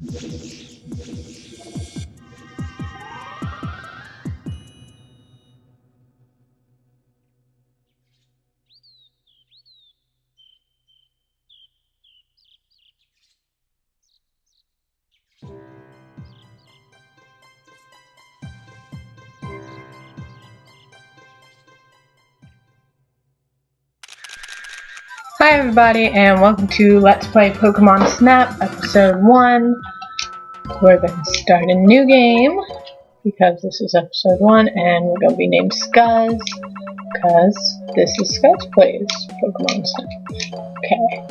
Hi everybody, and welcome to Let's Play Pokemon Snap Episode 1. We're going to start a new game, because this is Episode 1, and we're going to be named Skuz, because this is SkuzPlays Pokemon Snap. Okay.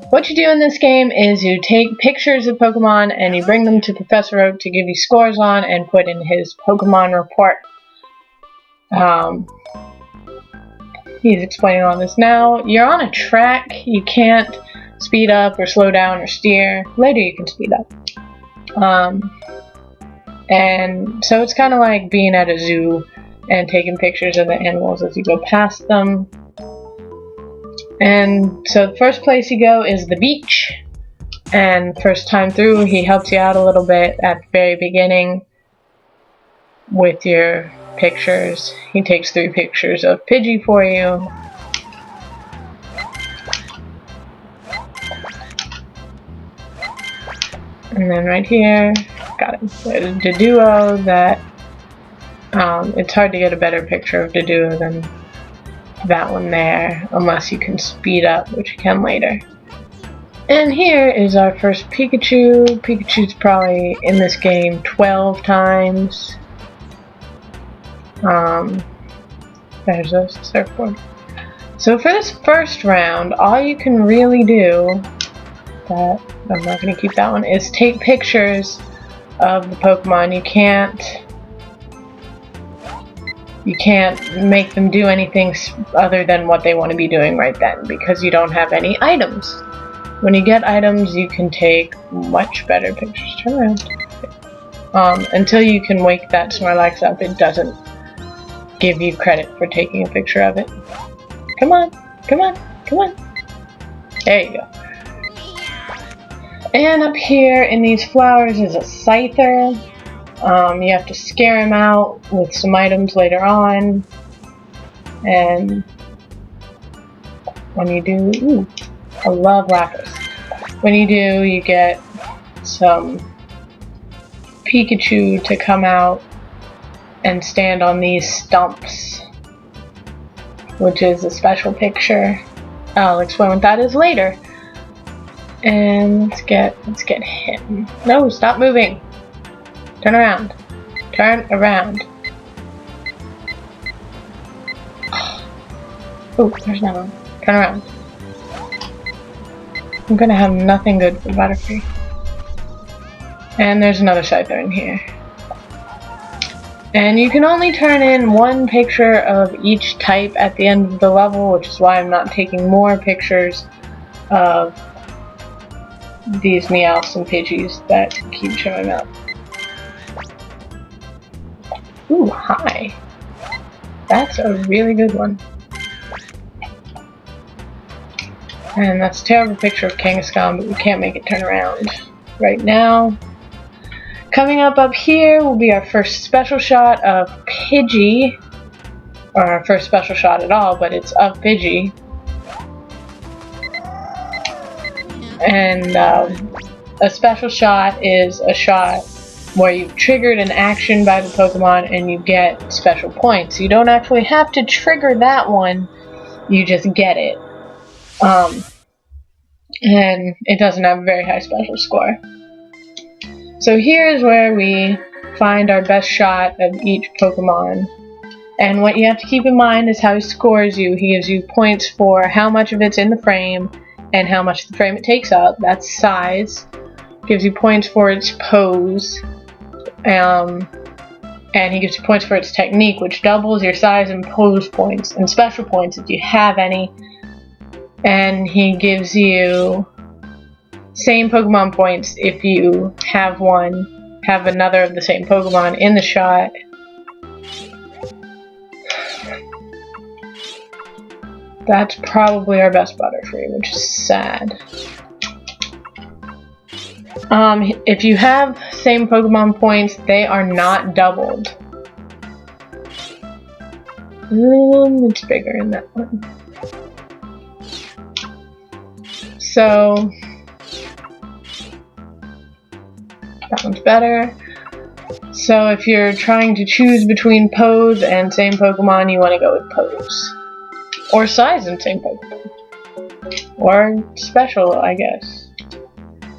What you do in this game is you take pictures of Pokemon, and you bring them to Professor Oak to give you scores on, and put in his Pokemon report. He's explaining all this now. You're on a track. You can't speed up or slow down or steer. Later you can speed up. And so it's kind of like being at a zoo and taking pictures of the animals as you go past them. And so the first place you go is the beach. And first time through, he helps you out a little bit at the very beginning with your pictures. He takes 3 pictures of Pidgey for you. And then right here, got it. There's Doduo that, it's hard to get a better picture of Doduo than that one there, unless you can speed up, which you can later. And here is our first Pikachu. Pikachu's probably in this game 12 times. There's a surfboard. So for this first round, all you can really do, that I'm not going to keep that one, is take pictures of the Pokemon. You can't make them do anything other than what they want to be doing right then, because you don't have any items. When you get items, you can take much better pictures. Turn around. Until you can wake that Snorlax up, it doesn't give you credit for taking a picture of it. Come on, come on, come on. There you go. And up here in these flowers is a Scyther. You have to scare him out with some items later on. And when you do, ooh, I love Lapras. When you do, you get some Pikachu to come out and stand on these stumps, which is a special picture. I'll explain what that is later. And let's get him. No, stop moving. Turn around. Turn around. Oh, there's another one. Turn around. I'm gonna have nothing good for Butterfree. And there's another Scyther in here. And you can only turn in 1 picture of each type at the end of the level, which is why I'm not taking more pictures of these Meowths and Pidgeys that keep showing up. Ooh, hi. That's a really good one. And that's a terrible picture of Kangaskhan, but we can't make it turn around right now. Coming up here will be our first special shot of Pidgey, or our first special shot at all, but it's of Pidgey. And a special shot is a shot where you've triggered an action by the Pokemon and you get special points. You don't actually have to trigger that one, you just get it. And it doesn't have a very high special score. So here's where we find our best shot of each Pokemon. And what you have to keep in mind is how he scores you. He gives you points for how much of it's in the frame and how much of the frame it takes up. That's size. Gives you points for its pose. And he gives you points for its technique, which doubles your size and pose points, and special points if you have any. And he gives you same Pokemon points if you have another of the same Pokemon in the shot. That's probably our best Butterfree, which is sad. If you have same Pokemon points, they are not doubled. It's bigger in that one. So that one's better. So if you're trying to choose between pose and same Pokemon, you want to go with pose. Or size and same Pokemon. Or special, I guess.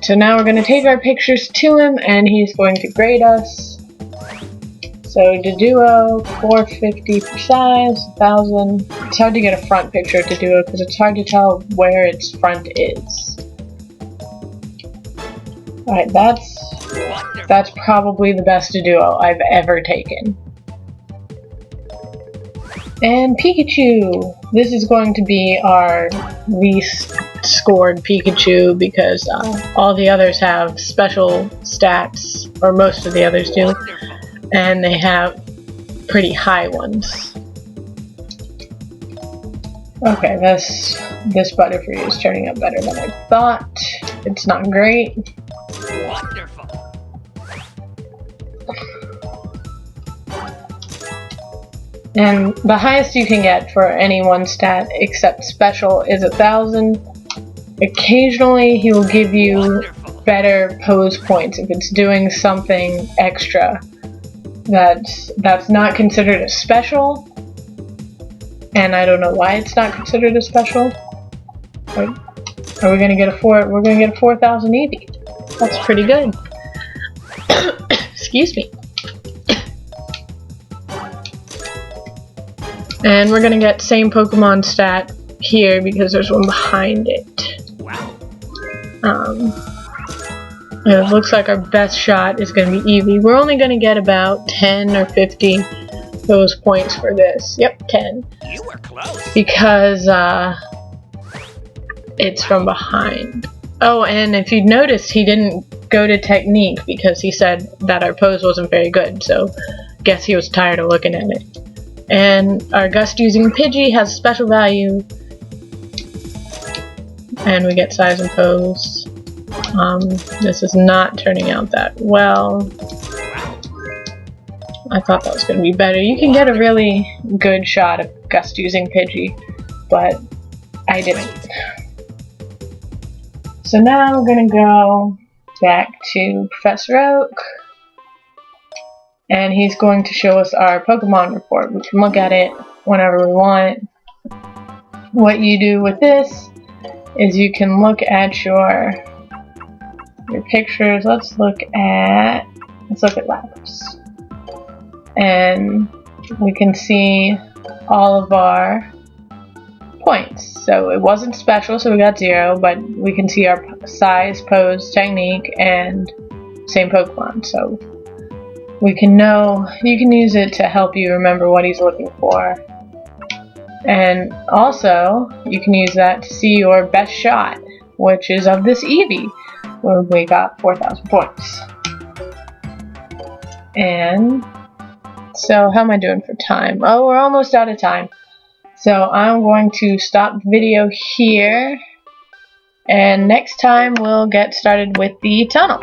So now we're going to take our pictures to him and he's going to grade us. So Doduo, 450 for size, 1,000. It's hard to get a front picture of Doduo because it's hard to tell where its front is. Alright, that's probably the best Doduo I've ever taken. And Pikachu! This is going to be our least scored Pikachu because all the others have special stats, or most of the others do. And they have pretty high ones. Okay, this Butterfree is turning out better than I thought. It's not great. Wonderful. And the highest you can get for any one stat except special is 1,000. Occasionally he will give you better pose points if it's doing something extra. That's not considered a special, and I don't know why it's not considered a special. Are we gonna get a We're gonna get a 4,000 Eevee. That's pretty good. Excuse me. And we're gonna get same Pokemon stat here because there's one behind it. It looks like our best shot is going to be Eevee. We're only going to get about 10 or 50 those points for this. Yep, 10. You were close. Because it's from behind. Oh, and if you'd noticed, he didn't go to technique because he said that our pose wasn't very good. So, guess he was tired of looking at it. And our gust using Pidgey has special value. And we get size and pose. This is not turning out that well. I thought that was going to be better. You can get a really good shot of Gust using Pidgey, but I didn't. So now we're going to go back to Professor Oak, and he's going to show us our Pokemon report. We can look at it whenever we want. What you do with this is you can look at your pictures. Let's look at Lapras. And we can see all of our points. So it wasn't special, so we got 0, but we can see our size, pose, technique, and same Pokemon. So we can know, you can use it to help you remember what he's looking for. And also, you can use that to see your best shot, which is of this Eevee, where we got 4,000 points. And so, how am I doing for time? Oh, we're almost out of time. So, I'm going to stop the video here, and next time we'll get started with the tunnel.